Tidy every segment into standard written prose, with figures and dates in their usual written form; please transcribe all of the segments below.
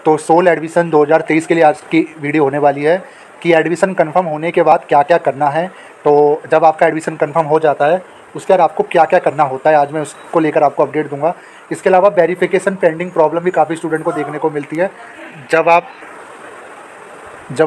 तो soul admission 2023 के लिए आज की वीडियो होने वाली है कि एडमिशन कंफर्म होने के बाद क्या क्या करना है। तो जब आपका एडमिशन कंफर्म हो जाता है उसके बाद आपको क्या क्या करना होता है, आज मैं उसको लेकर आपको अपडेट दूंगा। इसके अलावा वेरिफिकेशन पेंडिंग प्रॉब्लम भी काफ़ी स्टूडेंट को देखने को मिलती है। जब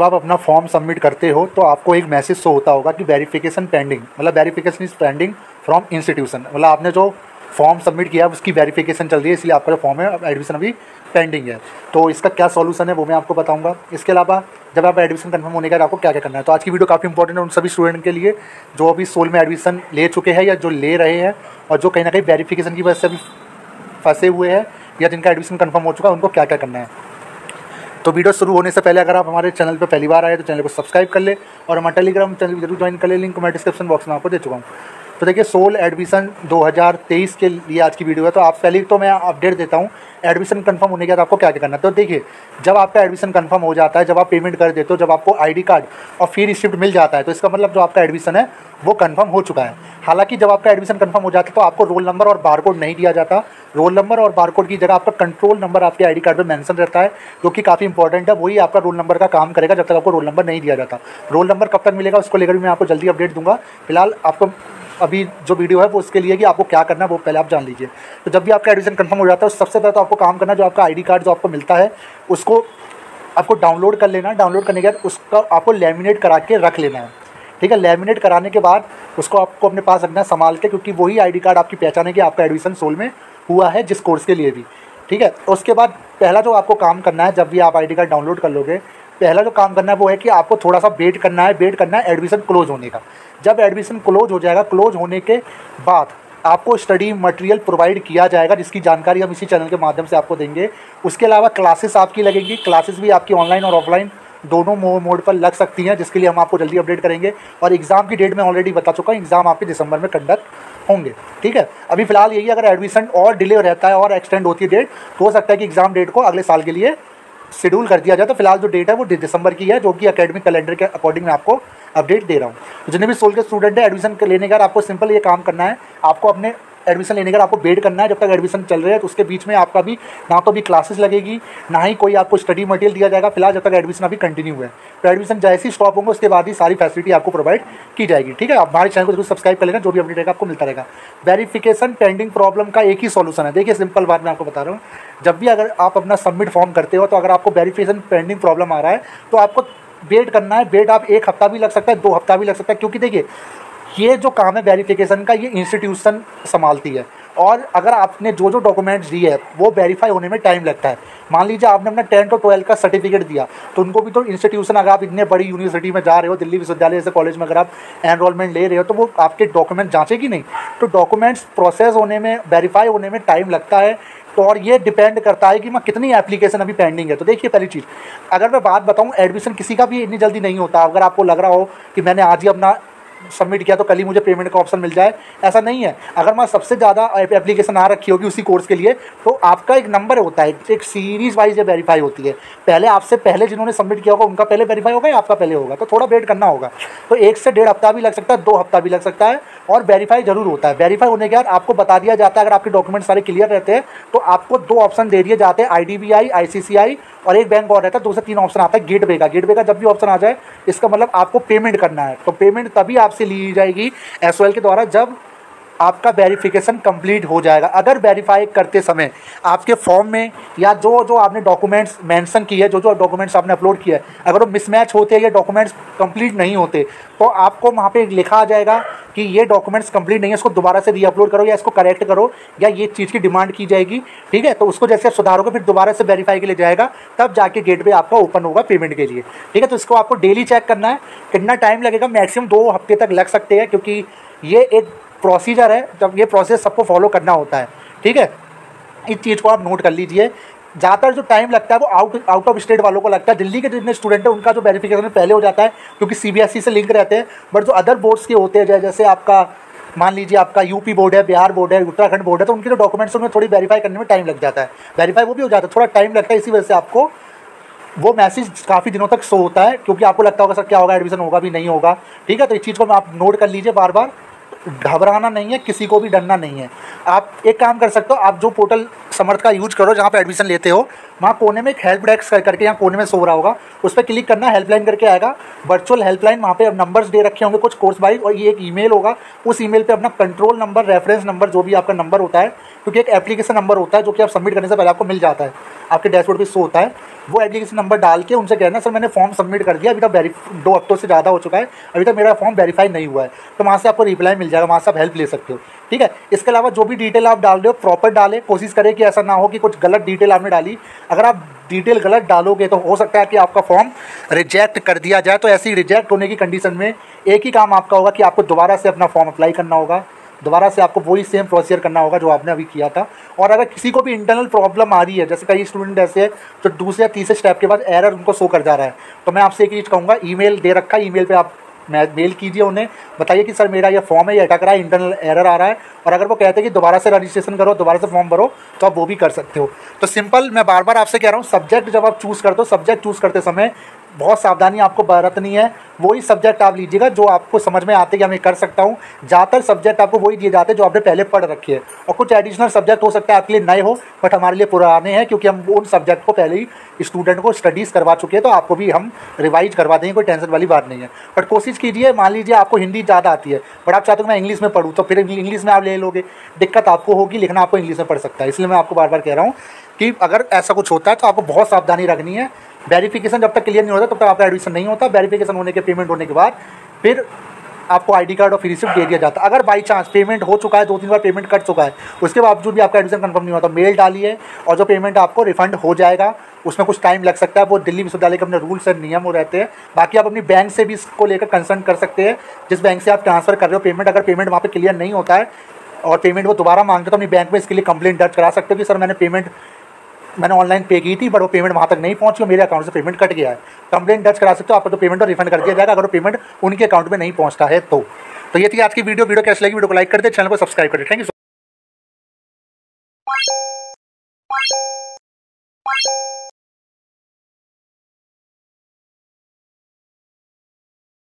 आप अपना फॉर्म सबमिट करते हो तो आपको एक मैसेज शो होता होगा कि वेरिफिकेशन पेंडिंग, मतलब verification is pending from institution, मतलब आपने जो फॉर्म सबमिट किया उसकी वेरिफिकेशन चल रही है, इसलिए आपका जो फॉर्म है एडमिशन अभी पेंडिंग है। तो इसका क्या सॉल्यूशन है वो मैं आपको बताऊंगा। इसके अलावा जब आप एडमिशन कंफर्म होने के बाद आपको क्या क्या करना है। तो आज की वीडियो काफ़ी इंपॉर्टेंट है उन सभी स्टूडेंट के लिए जो अभी सोल में एडमिशन ले चुके हैं या जो ले रहे हैं और जो कहीं ना कहीं वेरिफिकेशन की वजह से अभी फंसे हुए हैं या जिनका एडमिशन कंफर्म हो चुका है, उनको क्या क्या करना है। तो वीडियो शुरू होने से पहले अगर आप हमारे चैनल पर पहली बार आए तो चैनल को सब्सक्राइब कर ले और हमारे टेलीग्राम चैनल जरूर ज्वाइन कर ले, लिंक मैं डिस्क्रिप्शन बॉक्स में आपको दे चुका हूँ। तो देखिए सोल एडमिशन 2023 के लिए आज की वीडियो है। तो आप पहले तो मैं अपडेट देता हूँ एडमिशन कंफर्म होने के बाद आपको क्या क्या करना है। तो देखिए जब आपका एडमिशन कंफर्म हो जाता है, जब आप पेमेंट कर देते हो, जब आपको आईडी कार्ड और फी रिसिप्ट मिल जाता है तो इसका मतलब जो आपका एडमिशन है वो कंफर्म हो चुका है। हालांकि जब आपका एडमिशन कंफर्म हो जाता है तो आपको रोल नंबर और बारकोड नहीं दिया जाता। रोल नंबर और बारकोड की जगह आपका कंट्रोल नंबर आपके आईडी कार्ड पे मेंशन रहता है, जो कि काफ़ी इंपॉर्टेंट है। वही आपका रोल नंबर का काम करेगा जब तक आपको रोल नंबर नहीं दिया जाता। रोल नंबर कब तक मिलेगा उसको लेकर भी मैं आपको जल्दी अपडेट दूंगा। फिलहाल आपको अभी जो वीडियो है वो उसके लिए कि आपको क्या करना है वो पहले आप जान लीजिए। तो जब भी आपका एडमिशन कंफर्म हो जाता है सबसे पहले तो आपको काम करना है, जो आपका आईडी कार्ड जो आपको मिलता है उसको आपको डाउनलोड कर लेना है। डाउनलोड करने के बाद उसका आपको लैमिनेट करा के रख लेना है, ठीक है। लैमिनेट कराने के बाद उसको आपको अपने पास रखना है संभाल के, क्योंकि वही आईडी कार्ड आपकी पहचान है कि आपका एडमिशन सोल में हुआ है जिस कोर्स के लिए भी, ठीक है। उसके बाद पहला जो आपको काम करना है, जब भी आप आईडी कार्ड डाउनलोड कर लोगे, पहला जो काम करना है वो है कि आपको थोड़ा सा वेट करना है एडमिशन क्लोज होने का। जब एडमिशन क्लोज हो जाएगा, क्लोज होने के बाद आपको स्टडी मटेरियल प्रोवाइड किया जाएगा, जिसकी जानकारी हम इसी चैनल के माध्यम से आपको देंगे। उसके अलावा क्लासेस आपकी लगेंगी, क्लासेस भी आपकी ऑनलाइन और ऑफलाइन दोनों मोड पर लग सकती हैं, जिसके लिए हम आपको जल्दी अपडेट करेंगे। और एग्ज़ाम की डेट मैं ऑलरेडी बता चुका हूँ, एग्ज़ाम आपके दिसंबर में कंडक्ट होंगे, ठीक है। अभी फिलहाल यही, अगर एडमिशन और डिले रहता है और एक्सटेंड होती है डेट तो हो सकता है कि एग्ज़ाम डेट को अगले साल के लिए शेड्यूल कर दिया जाए। तो फिलहाल जो डेट है वो दिसंबर की है, जो कि एकेडमिक कैलेंडर के अकॉर्डिंग मैं आपको अपडेट दे रहा हूँ। तो जितने भी सोल के स्टूडेंट है एडमिशन लेने का आपको सिंपल ये काम करना है, आपको अपने एडमिशन लेने का आपको वेट करना है जब तक एडमिशन चल रहे हैं। तो उसके बीच में आपका भी ना तो भी क्लासेस लगेगी ना ही कोई आपको स्टडी मटेरियल दिया जाएगा फिलहाल, जब तक एडमिशन अभी कंटिन्यू है। तो एडमिशन जैसे ही स्टॉप होंगे उसके बाद ही सारी फैसिलिटी आपको प्रोवाइड की जाएगी, ठीक है। आप हमारे चैनल को जरूर सब्सक्राइब कर लेना, जो भी अपडेट रहेगा आपको मिलता रहेगा। वेरिफिकेशन पेंडिंग प्रॉब्लम का एक ही सॉल्यूशन है। देखिए सिंपल बात मैं आपको बता रहा हूँ, जब भी अगर आप अपना सबमिट फॉर्म करते हो तो अगर आपको वेरिफिकेशन पेंडिंग प्रॉब्लम आ रहा है तो आपको वेट करना है। वेट आप 1 हफ्ता भी लग सकता है, 2 हफ्ता भी लग सकता है, क्योंकि देखिए ये जो काम है वेरिफिकेशन का ये इंस्टीट्यूशन संभालती है। और अगर आपने जो जो डॉक्यूमेंट्स दिए है वो वेरीफाई होने में टाइम लगता है। मान लीजिए आपने अपना 10th और 12th का सर्टिफिकेट दिया तो उनको भी तो इंस्टीट्यूशन, अगर आप इतने बड़ी यूनिवर्सिटी में जा रहे हो, दिल्ली विश्वविद्यालय जैसे कॉलेज में अगर आप एनरोलमेंट ले रहे हो तो वो आपके डॉक्यूमेंट जांचेगी नहीं। तो डॉक्यूमेंट्स प्रोसेस होने में, वेरीफाई होने में टाइम लगता है। तो और ये डिपेंड करता है कि मैं कितनी एप्लीकेशन अभी पेंडिंग है। तो देखिए पहली चीज़, अगर मैं बात बताऊं, एडमिशन किसी का भी इतनी जल्दी नहीं होता। अगर आपको लग रहा हो कि मैंने आज ही अपना सबमिट किया तो कल ही मुझे पेमेंट का ऑप्शन मिल जाए, ऐसा नहीं है। अगर मैं सबसे ज़्यादा एप्लीकेशन आ रखी होगी उसी कोर्स के लिए तो आपका एक नंबर होता है, एक सीरीज वाइज ये वेरीफाई होती है। पहले आपसे पहले जिन्होंने सबमिट किया होगा उनका पहले वेरीफाई होगा या आपका पहले होगा, तो थोड़ा वेट करना होगा। तो 1 से 1.5 हफ्ता भी लग सकता है, 2 हफ्ता भी लग सकता है, और वेरीफाई जरूर होता है। वेरीफाई होने के बाद आपको बता दिया जाता है, अगर आपके डॉक्यूमेंट सारे क्लियर रहते हैं तो आपको 2 ऑप्शन दे दिए जाते हैं, IDBI, ICCI और एक बैंक और रहता है। 2 से 3 ऑप्शन आता है गेटवे का। गेटवे का जब भी ऑप्शन आ जाए इसका मतलब आपको पेमेंट करना है। तो पेमेंट तभी आपसे ली जाएगी SOL के द्वारा जब आपका वेरिफिकेशन कंप्लीट हो जाएगा। अगर वेरीफाई करते समय आपके फॉर्म में या जो आपने डॉक्यूमेंट्स मेंशन किए, जो डॉक्यूमेंट्स आपने अपलोड किया है, अगर वो मिसमैच होते हैं या डॉक्यूमेंट्स कंप्लीट नहीं होते तो आपको वहाँ पे लिखा आ जाएगा कि ये डॉक्यूमेंट्स कंप्लीट नहीं है, इसको दोबारा से रीअपलोड करो या इसको करेक्ट करो, या ये चीज़ की डिमांड की जाएगी, ठीक है। तो उसको जैसे आप सुधारोगे फिर दोबारा से वेरीफाई के लिए जाएगा, तब जाके गेटवे आपका ओपन होगा पेमेंट के लिए, ठीक है। तो इसको आपको डेली चेक करना है। कितना टाइम लगेगा, मैक्सिमम 2 हफ्ते तक लग सकते हैं, क्योंकि ये एक प्रोसीजर है, जब ये प्रोसेस सबको फॉलो करना होता है, ठीक है। इस चीज़ को आप नोट कर लीजिए। ज़्यादातर जो टाइम लगता है वो आउट ऑफ स्टेट वालों को लगता है। दिल्ली के जितने स्टूडेंट हैं उनका जो वेरिफिकेशन पहले हो जाता है क्योंकि CBSE से लिंक रहते हैं। बट जो अदर बोर्ड्स के होते हैं, जैसे आपका मान लीजिए आपका UP बोर्ड है, बिहार बोर्ड है, उत्तराखंड बोर्ड है, तो उनके जो डॉक्यूमेंट्स उनमें थोड़ी वेरीफाई करने में टाइम लग जाता है। वेरीफाई वो भी हो जाता है, थोड़ा टाइम लगता है, इसी वजह से आपको वो मैसेज काफ़ी दिनों तक शो होता है, क्योंकि आपको लगता होगा सर क्या होगा, एडमिशन होगा भी नहीं होगा, ठीक है। तो इस चीज़ को आप नोट कर लीजिए बार बार। घबराना नहीं है, किसी को भी डरना नहीं है। आप एक काम कर सकते हो, आप जो पोर्टल समर्थ का यूज करो जहाँ पे एडमिशन लेते हो, वहाँ कोने में एक हेल्प डेस्क करके यहाँ कोने में शो रहा होगा, उस पर क्लिक करना, हेल्पलाइन करके आएगा, वर्चुअल हेल्पलाइन। वहाँ पे नंबर्स दे रखे होंगे कुछ कोर्स वाइज, और ये एक ईमेल होगा। उस ईमेल पे अपना कंट्रोल नंबर, रेफरेंस नंबर, जो भी आपका नंबर होता है, क्योंकि एक एप्लीकेशन नंबर होता है जो कि आप सबमिट करने से पहले आपको मिल जाता है, आपके डैशबोर्ड पे शो होता है, वो एप्लीकेशन नंबर डाल के उनसे कहना सर मैंने फॉर्म सबमिट कर दिया, अभी तक 2 हफ्तों से ज़्यादा हो चुका है, अभी तक मेरा फॉर्म वेरीफाई नहीं हुआ है, तो वहाँ से आपको रिप्लाई मिल जाएगा, वहाँ से आप हेल्प ले सकते हो। ठीक है, इसके अलावा जो भी डिटेल आप डाल रहे हो प्रॉपर डालें, कोशिश करें कि ऐसा ना हो कि कुछ गलत डिटेल आपने डाली। अगर आप डिटेल गलत डालोगे तो हो सकता है कि आपका फॉर्म रिजेक्ट कर दिया जाए। तो ऐसी रिजेक्ट होने की कंडीशन में एक ही काम आपका होगा कि आपको दोबारा से अपना फॉर्म अप्लाई करना होगा, दोबारा से आपको वही सेम प्रोसीजर करना होगा जो आपने अभी किया था। और अगर किसी को भी इंटरनल प्रॉब्लम आ रही है, जैसे कई स्टूडेंट ऐसे हैं जो दूसरे या तीसरे स्टेप के बाद एरर उनको शो कर जा रहा है, तो मैं आपसे एक चीज़ कहूँगा, ईमेल दे रखा है, ईमेल पे आप मेल कीजिए उन्हें, बताइए कि सर मेरा ये फॉर्म है, ये अटक रहा है, इंटरनल एरर आ रहा है। और अगर वो कहते हैं कि दोबारा से रजिस्ट्रेशन करो, दोबारा से फॉर्म भरो, तो आप वो भी कर सकते हो। तो सिंपल, मैं बार बार आपसे कह रहा हूँ, सब्जेक्ट जब आप चूज़ करते हो, सब्जेक्ट चूज़ करते समय बहुत सावधानी आपको बरतनी है। वही सब्जेक्ट आप लीजिएगा जो आपको समझ में आते कि मैं कर सकता हूँ। ज़्यादातर सब्जेक्ट आपको वही दिए जाते हैं जो आपने पहले पढ़ रखे हैं, और कुछ एडिशनल सब्जेक्ट हो सकता है आपके लिए नए हो, बट हमारे लिए पुराने हैं, क्योंकि हम उन सब्जेक्ट को पहले ही स्टूडेंट को स्टडीज़ करवा चुके हैं, तो आपको भी हम रिवाइज करवा देंगे, कोई टेंशन वाली बात नहीं है। बट कोशिश कीजिए, मान लीजिए आपको हिंदी ज़्यादा आती है, बट आप चाहते हो मैं इंग्लिश में पढ़ूँ, तो फिर इंग्लिश में आप ले लोगे, दिक्कत आपको होगी, लिखना आपको इंग्लिश में पढ़ सकता है। इसलिए मैं आपको बार बार कह रहा हूँ कि अगर ऐसा कुछ होता है तो आपको बहुत सावधानी रखनी है। वेरिफिकेशन जब तक क्लियर नहीं होता तब तक आपका एडमिशन नहीं होता। वेरिफिकेशन होने के, पेमेंट होने के बाद फिर आपको आईडी कार्ड और फ्री रिसिप्ट दे दिया जाता है। अगर बाई चांस पेमेंट हो चुका है, 2-3 बार पेमेंट कट चुका है, उसके बावजूद भी आपका एडमिशन कंफर्म नहीं होता, मेल डालिए और जो पेमेंट आपको रिफंड हो जाएगा। उसमें कुछ टाइम लग सकता है, वो दिल्ली विश्वविद्यालय के अपने रूल्स और नियम रहते हैं। बाकी आप अपनी बैंक से भी इसको लेकर कंसल्ट कर सकते हैं, जिस बैंक से आप ट्रांसफ़र कर रहे हो पेमेंट। अगर पेमेंट वहाँ पर क्लियर नहीं होता है और पेमेंट वो दोबारा मांगते तो अपनी बैंक में इसके लिए कंप्लेंट दर्ज करा सकते हो कि सर मैंने ऑनलाइन पे की थी, बट वो पेमेंट वहाँ तक नहीं पहुँची, मेरे अकाउंट से पेमेंट कट गया है। कंप्लेंट दर्ज करा सकते हो, आपको तो पेमेंट और रिफंड कर दिया जाएगा अगर वो पेमेंट उनके अकाउंट में नहीं पहुँचता है तो। ये थी आज की वीडियो कैसी लगी, वीडियो को लाइक कर दे, चैनल को सब्सक्राइब कर दे। Thank you.